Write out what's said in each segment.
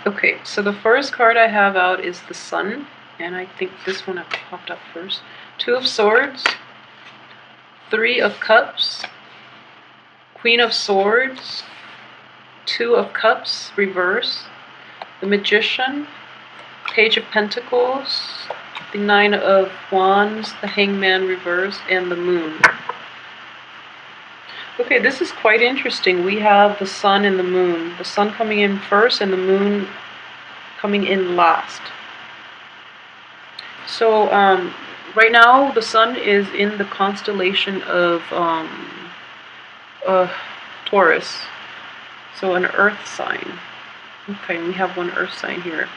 Okay, so the first card I have out is the Sun, and I think this one popped up first. Two of Swords, Three of Cups, Queen of Swords, Two of Cups, reverse, the Magician, Page of Pentacles, the Nine of Wands, the Hangman reverse, and the Moon. Okay, this is quite interesting. We have the Sun and the Moon. The Sun coming in first and the Moon coming in last. So right now the Sun is in the constellation of Taurus. So an earth sign. Okay, we have one earth sign here.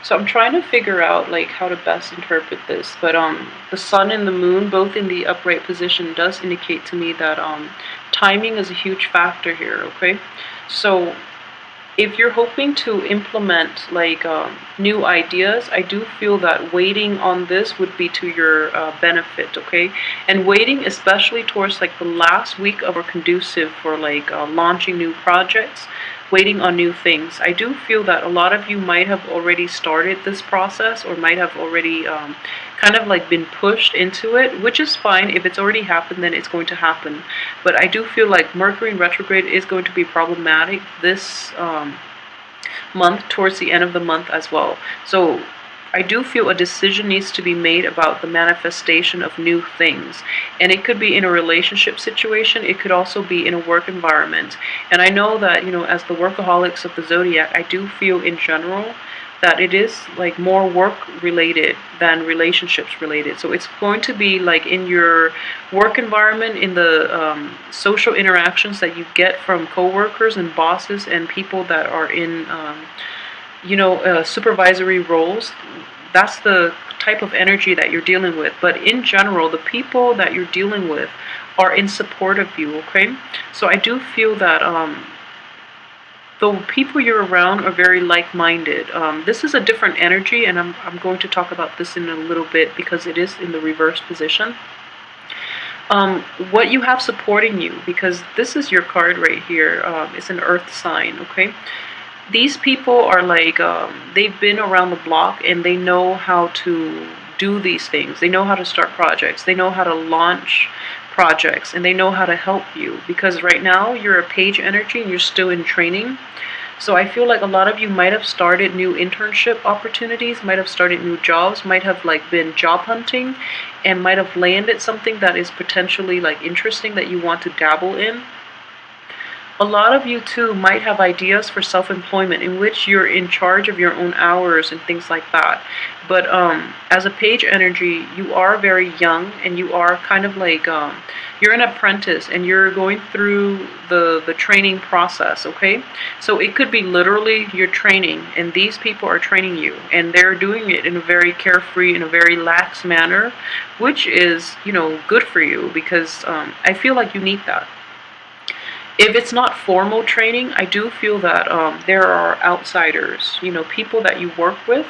So I'm trying to figure out like how to best interpret this, but the Sun and the Moon both in the upright position does indicate to me that timing is a huge factor here. Okay, so if you're hoping to implement like new ideas, I do feel that waiting on this would be to your benefit, okay? And waiting especially towards like the last week of or conducive for like launching new projects, waiting on new things. I do feel that a lot of you might have already started this process or might have already kind of like been pushed into it, which is fine. If it's already happened, then it's going to happen. But I do feel like Mercury in retrograde is going to be problematic this month, towards the end of the month as well. So I do feel a decision needs to be made about the manifestation of new things. And it could be in a relationship situation. It could also be in a work environment. And I know that, you know, as the workaholics of the zodiac, I do feel in general that it is like more work related than relationships related. So it's going to be like in your work environment, in the social interactions that you get from coworkers and bosses and people that are in supervisory roles. That's the type of energy that you're dealing with. But in general, the people that you're dealing with are in support of you, okay? So I do feel that the people you're around are very like-minded. This is a different energy, and I'm going to talk about this in a little bit because it is in the reverse position. What you have supporting you, because this is your card right here, it's an earth sign, okay? These people are like, they've been around the block and they know how to do these things. They know how to start projects. They know how to launch projects, and they know how to help you, because right now you're a page energy and you're still in training. So I feel like a lot of you might have started new internship opportunities, might have started new jobs, might have like been job hunting, and might have landed something that is potentially like interesting that you want to dabble in. A lot of you too might have ideas for self-employment in which you're in charge of your own hours and things like that. But as a page energy, you are very young and you are kind of like, you're an apprentice and you're going through the training process, okay? So it could be literally your training, and these people are training you and they're doing it in a very carefree, in a very lax manner, which is, you know, good for you, because I feel like you need that. If it's not formal training, I do feel that there are outsiders, you know, people that you work with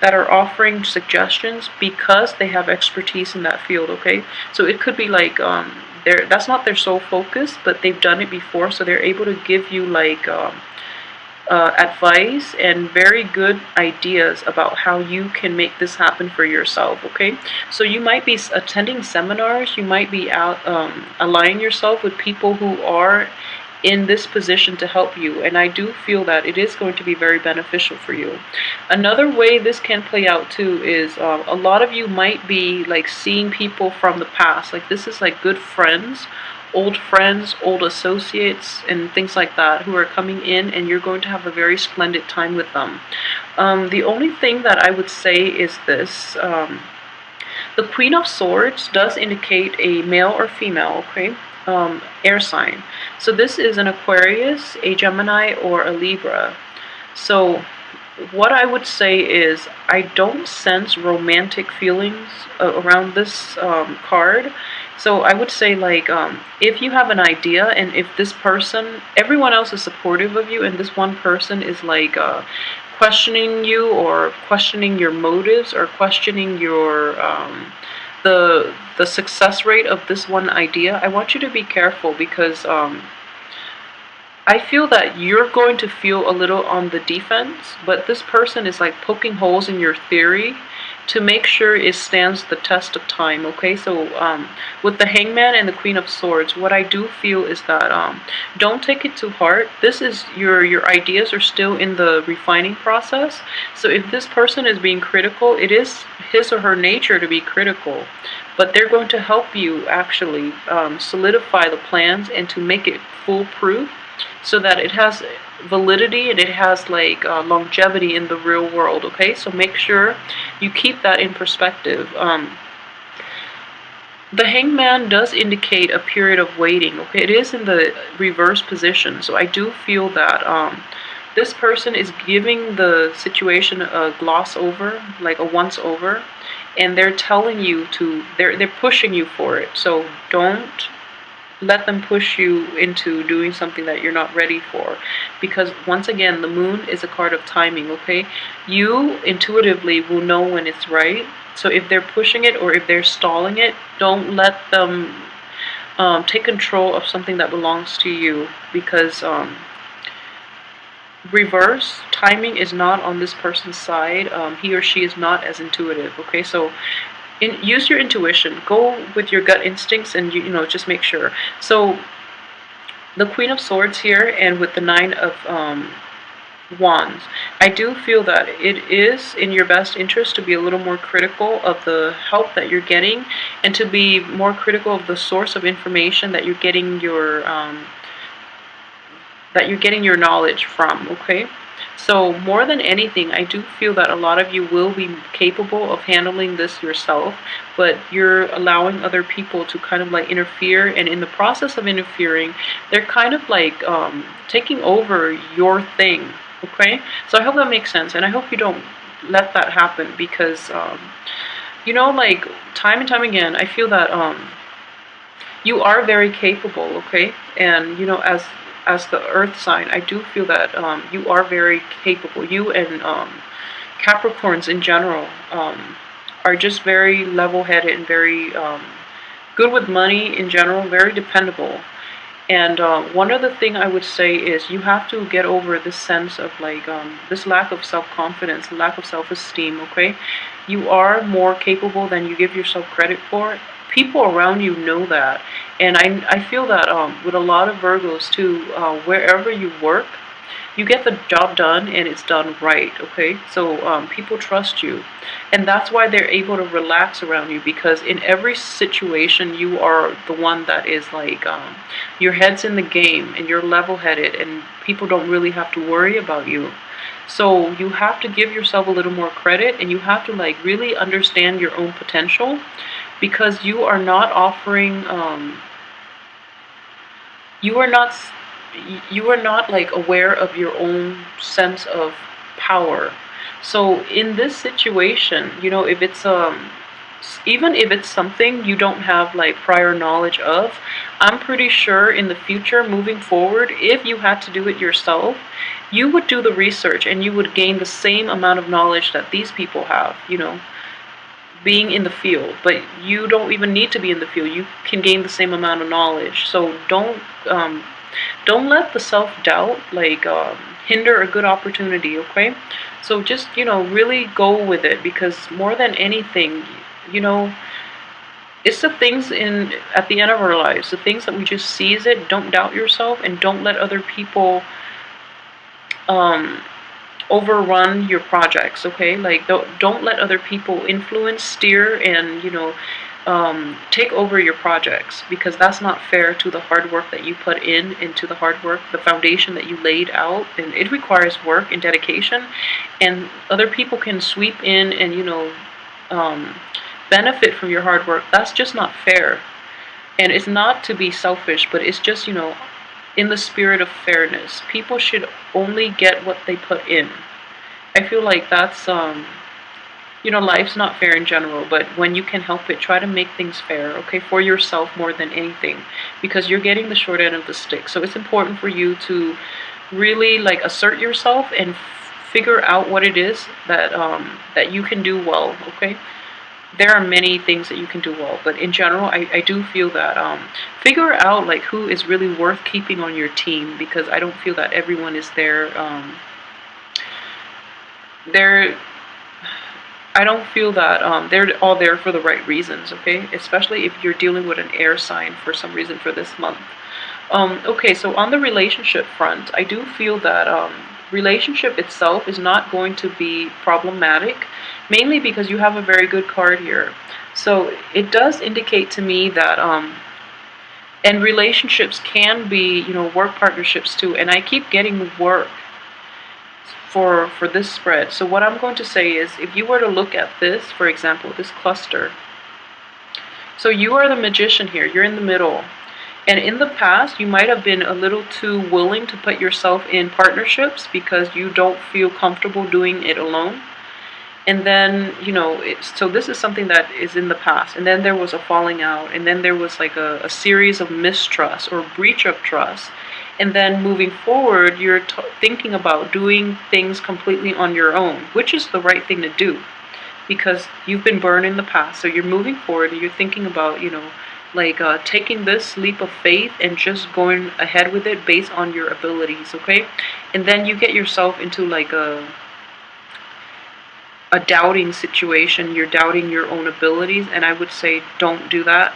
that are offering suggestions because they have expertise in that field, okay? So it could be like, that's not their sole focus, but they've done it before, so they're able to give you like advice and very good ideas about how you can make this happen for yourself, okay? So you might be attending seminars, you might be out aligning yourself with people who are in this position to help you, and I do feel that it is going to be very beneficial for you. Another way this can play out too is a lot of you might be like seeing people from the past, like this is like good friends, old associates, and things like that who are coming in, and you're going to have a very splendid time with them. The only thing that I would say is this. The Queen of Swords does indicate a male or female, okay? Air sign. So this is an Aquarius, a Gemini, or a Libra. So what I would say is I don't sense romantic feelings around this card. So I would say like if you have an idea, and if this person, everyone else is supportive of you, and this one person is like questioning you or questioning your motives or questioning your the success rate of this one idea, I want you to be careful, because I feel that you're going to feel a little on the defense, but this person is like poking holes in your theory to make sure it stands the test of time. Okay, so with the Hangman and the Queen of Swords, what I do feel is that don't take it to heart. This is your ideas are still in the refining process. So if this person is being critical, it is his or her nature to be critical, but they're going to help you actually solidify the plans and to make it foolproof so that it has validity and it has like longevity in the real world. Okay, so make sure you keep that in perspective. The Hangman does indicate a period of waiting. Okay, it is in the reverse position, so I do feel that this person is giving the situation a gloss over, like a once over, and they're telling you to, they're pushing you for it. So don't let them push you into doing something that you're not ready for, because once again, the moon is a card of timing. Okay, you intuitively will know when it's right. So if they're pushing it or if they're stalling it, don't let them take control of something that belongs to you, because reverse timing is not on this person's side. He or she is not as intuitive. Okay, so use your intuition, go with your gut instincts, and you know, just make sure. So the Queen of Swords here, and with the Nine of Wands, I do feel that it is in your best interest to be a little more critical of the help that you're getting, and to be more critical of the source of information that you're getting your knowledge from. Okay, so more than anything, I do feel that a lot of you will be capable of handling this yourself, but you're allowing other people to kind of like interfere, and in the process of interfering, they're kind of like taking over your thing. Okay, so I hope that makes sense, and I hope you don't let that happen, because you know, like time and time again, I feel that you are very capable. Okay, and you know, as the earth sign, I do feel that you are very capable. You and Capricorns in general are just very level-headed and very good with money in general, very dependable. And one other thing I would say is you have to get over this sense of like this lack of self-confidence, lack of self-esteem. Okay, you are more capable than you give yourself credit for. People around you know that, and I feel that with a lot of Virgos too, wherever you work, you get the job done and it's done right. Okay, so people trust you, and that's why they're able to relax around you, because in every situation you are the one that is like your head's in the game and you're level-headed, and people don't really have to worry about you. So you have to give yourself a little more credit, and you have to like really understand your own potential, because you are not offering you are not like aware of your own sense of power. So in this situation, you know, if it's even if it's something you don't have like prior knowledge of, I'm pretty sure in the future, moving forward, if you had to do it yourself, you would do the research and you would gain the same amount of knowledge that these people have, you know, being in the field. But you don't even need to be in the field, you can gain the same amount of knowledge. So don't let the self-doubt like hinder a good opportunity. Okay, so just, you know, really go with it, because more than anything, you know, it's the things in at the end of our lives, the things that we just seize it. Don't doubt yourself, and don't let other people overrun your projects. Okay, like don't let other people influence, steer, and you know, take over your projects, because that's not fair to the hard work that you put into the hard work, the foundation that you laid out, and it requires work and dedication, and other people can sweep in and, you know, benefit from your hard work. That's just not fair, and it's not to be selfish, but it's just, you know, in the spirit of fairness, people should only get what they put in. I feel like that's you know, life's not fair in general, but when you can help it, try to make things fair. Okay, for yourself more than anything, because you're getting the short end of the stick. So it's important for you to really like assert yourself and figure out what it is that that you can do well. Okay, there are many things that you can do well, but in general, I do feel that figure out like who is really worth keeping on your team, because I don't feel that everyone is there. They're I don't feel that they're all there for the right reasons, okay? Especially if you're dealing with an air sign for some reason for this month. Okay, so on the relationship front, I do feel that relationship itself is not going to be problematic, mainly because you have a very good card here. So it does indicate to me that and relationships can be, work partnerships too. And I keep getting work for this spread. So what I'm going to say is, if you were to look at this, for example, this cluster. So you are the magician here. You're in the middle. And in the past, you might have been a little too willing to put yourself in partnerships because you don't feel comfortable doing it alone. And then, so this is something that is in the past. And then there was a falling out. And then there was like a series of mistrust or breach of trust. And then moving forward, you're thinking about doing things completely on your own, which is the right thing to do because you've been burned in the past. So you're moving forward and you're thinking about, taking this leap of faith and just going ahead with it based on your abilities, okay? And then you get yourself into like a doubting situation. You're doubting your own abilities, and I would say don't do that.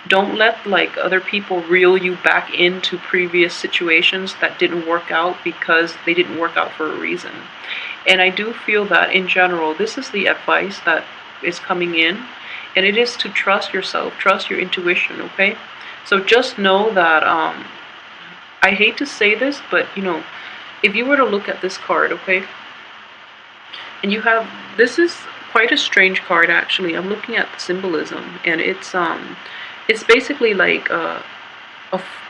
Don't let like other people reel you back into previous situations that didn't work out because they didn't work out for a reason. And I do feel that in general, this is the advice that is coming in, and it is to trust yourself, trust your intuition, okay? So just know that I hate to say this, but if you were to look at this card, okay, and you have, this is quite a strange card actually. I'm looking at the symbolism, and it's basically like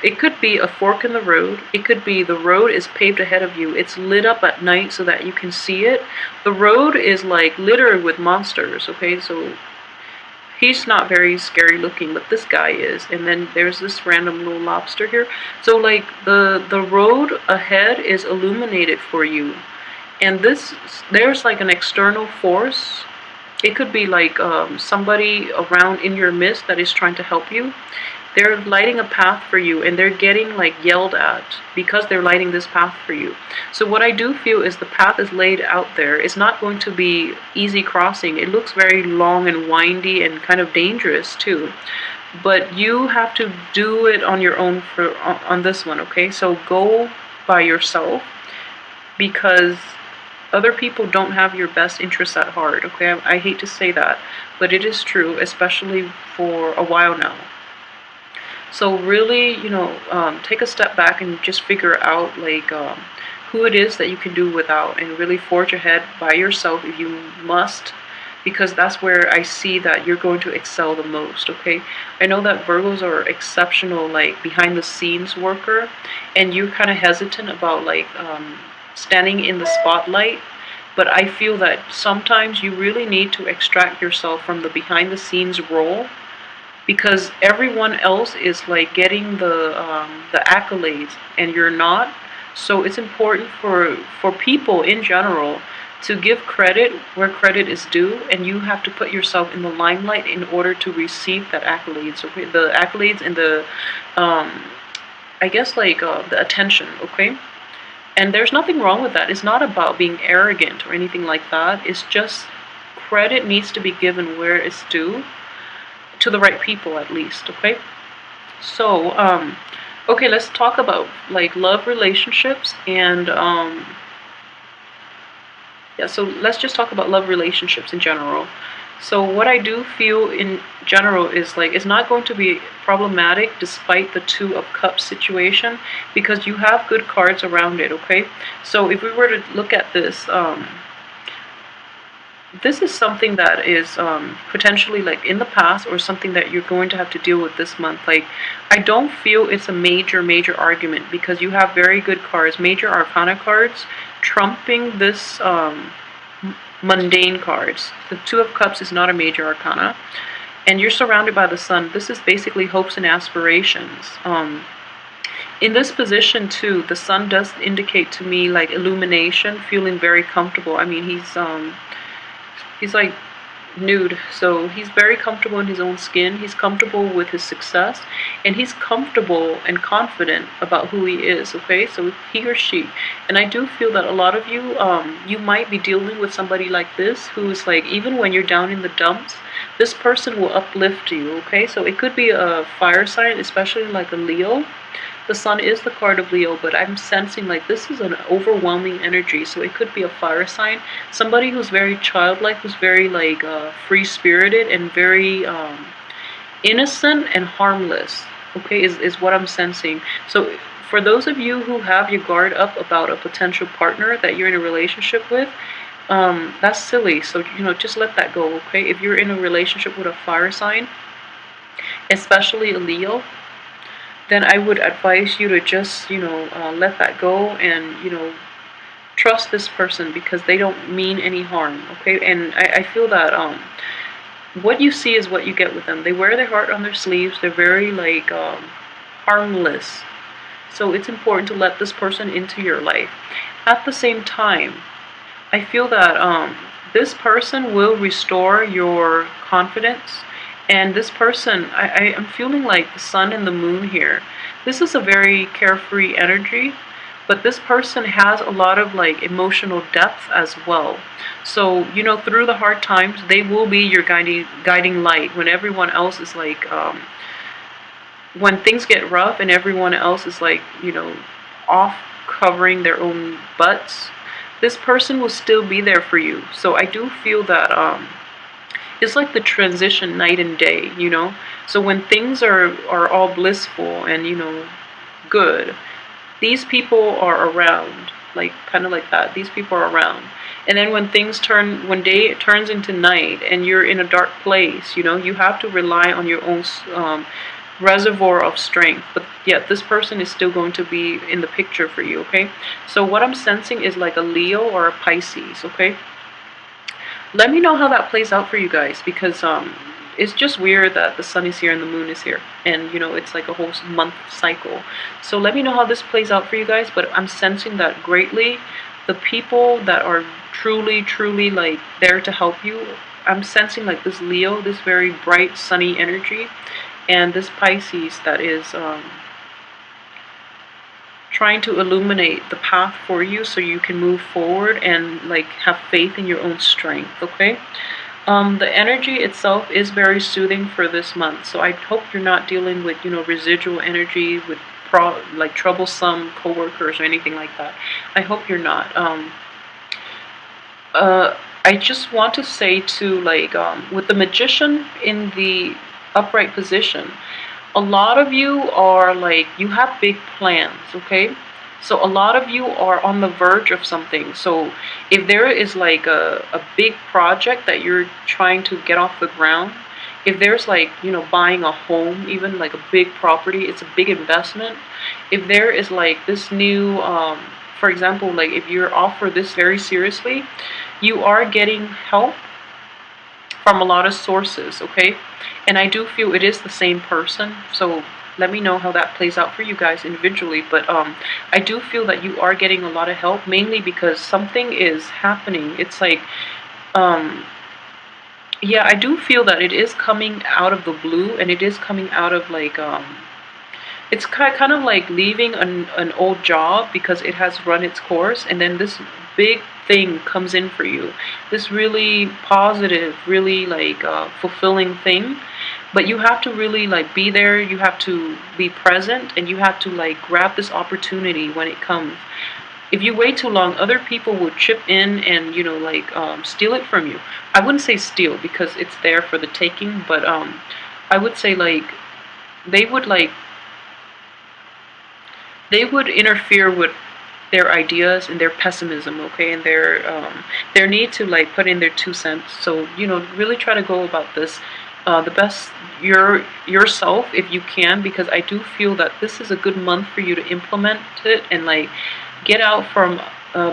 it could be a fork in the road. It could be the road is paved ahead of you. It's lit up at night so that you can see it. The road is like littered with monsters, okay? So he's not very scary looking, but this guy is. And then there's this random little lobster here. So like the road ahead is illuminated for you. And there's like an external force. It could be like somebody around in your midst that is trying to help you. They're lighting a path for you, and they're getting like yelled at because they're lighting this path for you. So what I do feel is the path is laid out there. It's not going to be easy crossing. It looks very long and windy and kind of dangerous too. But you have to do it on your own on this one, okay? So go by yourself, because other people don't have your best interests at heart, okay? I hate to say that, but it is true, especially for a while now. So really, take a step back and just figure out like who it is that you can do without, and really forge ahead by yourself if you must, because that's where I see that you're going to excel the most, okay? I know that Virgos are exceptional, like behind the scenes worker, and you're kind of hesitant about like standing in the spotlight. But I feel that sometimes you really need to extract yourself from the behind the scenes role, because everyone else is like getting the accolades and you're not. So it's important for people in general to give credit where credit is due, and you have to put yourself in the limelight in order to receive that accolades, okay? The accolades and the I guess like the attention, okay? And there's nothing wrong with that. It's not about being arrogant or anything like that. It's just credit needs to be given where it's due, to the right people at least, okay? So, okay, let's talk about like love relationships and so let's just talk about love relationships in general. So what I do feel in general is like it's not going to be problematic despite the Two of Cups situation, because you have good cards around it, okay? So if we were to look at this, this is something that is potentially like in the past, or something that you're going to have to deal with this month. Like, I don't feel it's a major argument, because you have very good cards, major arcana cards, trumping this mundane cards. The Two of Cups is not a major arcana, and you're surrounded by the sun. This is basically hopes and aspirations. In this position too, the sun does indicate to me like illumination, feeling very comfortable. I mean, he's like nude. So he's very comfortable in his own skin. He's comfortable with his success, and he's comfortable and confident about who he is. Okay, so he or she, and I do feel that a lot of you, you might be dealing with somebody like this who is like, even when you're down in the dumps, this person will uplift you. Okay, so it could be a fire sign, especially like a Leo. The sun is the card of Leo, but I'm sensing like this is an overwhelming energy. So it could be a fire sign, somebody who's very childlike, who's very like free-spirited and very innocent and harmless. Okay, is what I'm sensing. So for those of you who have your guard up about a potential partner that you're in a relationship with, that's silly. So just let that go. Okay, if you're in a relationship with a fire sign, especially a Leo, then I would advise you to just, let that go and, trust this person because they don't mean any harm, okay? And I feel that what you see is what you get with them. They wear their heart on their sleeves. They're very, like, harmless. So it's important to let this person into your life. At the same time, I feel that this person will restore your confidence. And this person, I am feeling like the sun and the moon here. This is a very carefree energy, but this person has a lot of like emotional depth as well. So, through the hard times, they will be your guiding light when everyone else is like, when things get rough and everyone else is like, off covering their own butts. This person will still be there for you. So I do feel that it's like the transition night and day, So when things are all blissful and, good, these people are around, like kind of like that. These people are around. And then when day turns into night and you're in a dark place, you have to rely on your own reservoir of strength. But yet this person is still going to be in the picture for you, okay? So what I'm sensing is like a Leo or a Pisces, okay? Let me know how that plays out for you guys, because it's just weird that the sun is here and the moon is here, and it's like a whole month cycle. So let me know how this plays out for you guys. But I'm sensing that greatly the people that are truly like there to help you, I'm sensing like this Leo, this very bright sunny energy, and this Pisces that is trying to illuminate the path for you so you can move forward and like have faith in your own strength, okay? The energy itself is very soothing for this month, so I hope you're not dealing with residual energy with like troublesome coworkers or anything like that. I hope you're not. I just want to say too, like with the Magician in the upright position, a lot of you are like, you have big plans, okay? So a lot of you are on the verge of something. So if there is like a big project that you're trying to get off the ground, if there's like, buying a home, even like a big property, it's a big investment. If there is like this new, for example, like if you're offered this very seriously, you are getting help from a lot of sources, okay? And I do feel it is the same person, so let me know how that plays out for you guys individually. But I do feel that you are getting a lot of help, mainly because something is happening. It's like, yeah, I do feel that it is coming out of the blue, and it is coming out of like, it's kind of like leaving an old job because it has run its course, and then this big thing comes in for you. This really positive, really like fulfilling thing. But you have to really like be there, you have to be present, and you have to like grab this opportunity when it comes. If you wait too long, other people will chip in and like steal it from you. I wouldn't say steal because it's there for the taking, but I would say like they would interfere with their ideas and their pessimism, okay, and their need to like put in their 2 cents. So really try to go about this the best yourself if you can, because I do feel that this is a good month for you to implement it and like get out from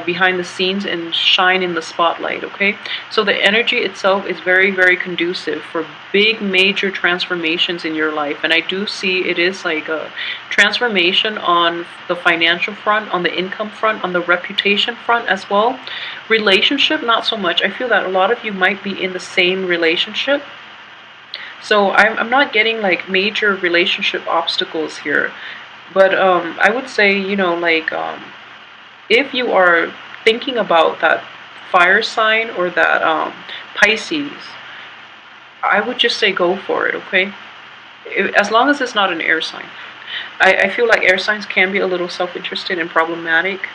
behind the scenes and shine in the spotlight, okay? So the energy itself is very, very conducive for big major transformations in your life. And I do see it is like a transformation on the financial front, on the income front, on the reputation front as well. Relationship, not so much. I feel that a lot of you might be in the same relationship. So I'm not getting like major relationship obstacles here. But I would say, like if you are thinking about that fire sign or that Pisces, I would just say go for it, okay? As long as it's not an air sign. I feel like air signs can be a little self-interested and problematic.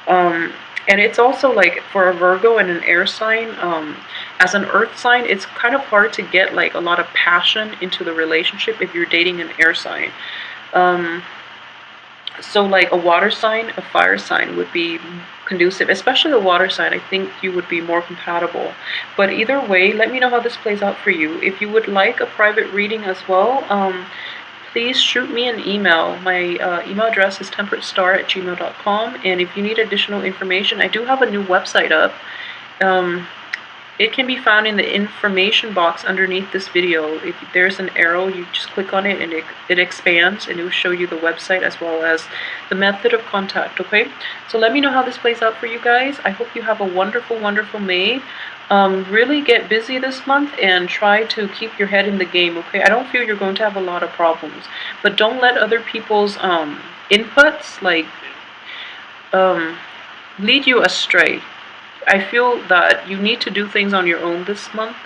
And it's also like for a Virgo and an air sign, as an earth sign, it's kind of hard to get like a lot of passion into the relationship if you're dating an air sign. So like a water sign, a fire sign would be conducive, especially a water sign. I think you would be more compatible. But either way, let me know how this plays out for you. If you would like a private reading as well, please shoot me an email. My email address is temperatestar@gmail.com. And if you need additional information, I do have a new website up. It can be found in the information box underneath this video. If there's an arrow, you just click on it and it expands and it will show you the website as well as the method of contact, okay? So let me know how this plays out for you guys. I hope you have a wonderful, wonderful May. Really get busy this month and try to keep your head in the game, okay? I don't feel you're going to have a lot of problems, but don't let other people's inputs like lead you astray. I feel that you need to do things on your own this month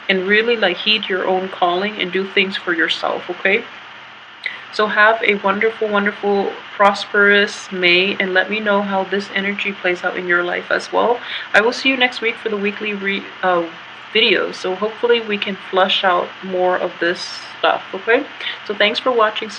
and really like heed your own calling and do things for yourself, okay? So have a wonderful, wonderful, prosperous May, and let me know how this energy plays out in your life as well. I will see you next week for the weekly videos, so hopefully we can flush out more of this stuff, okay? So thanks for watching.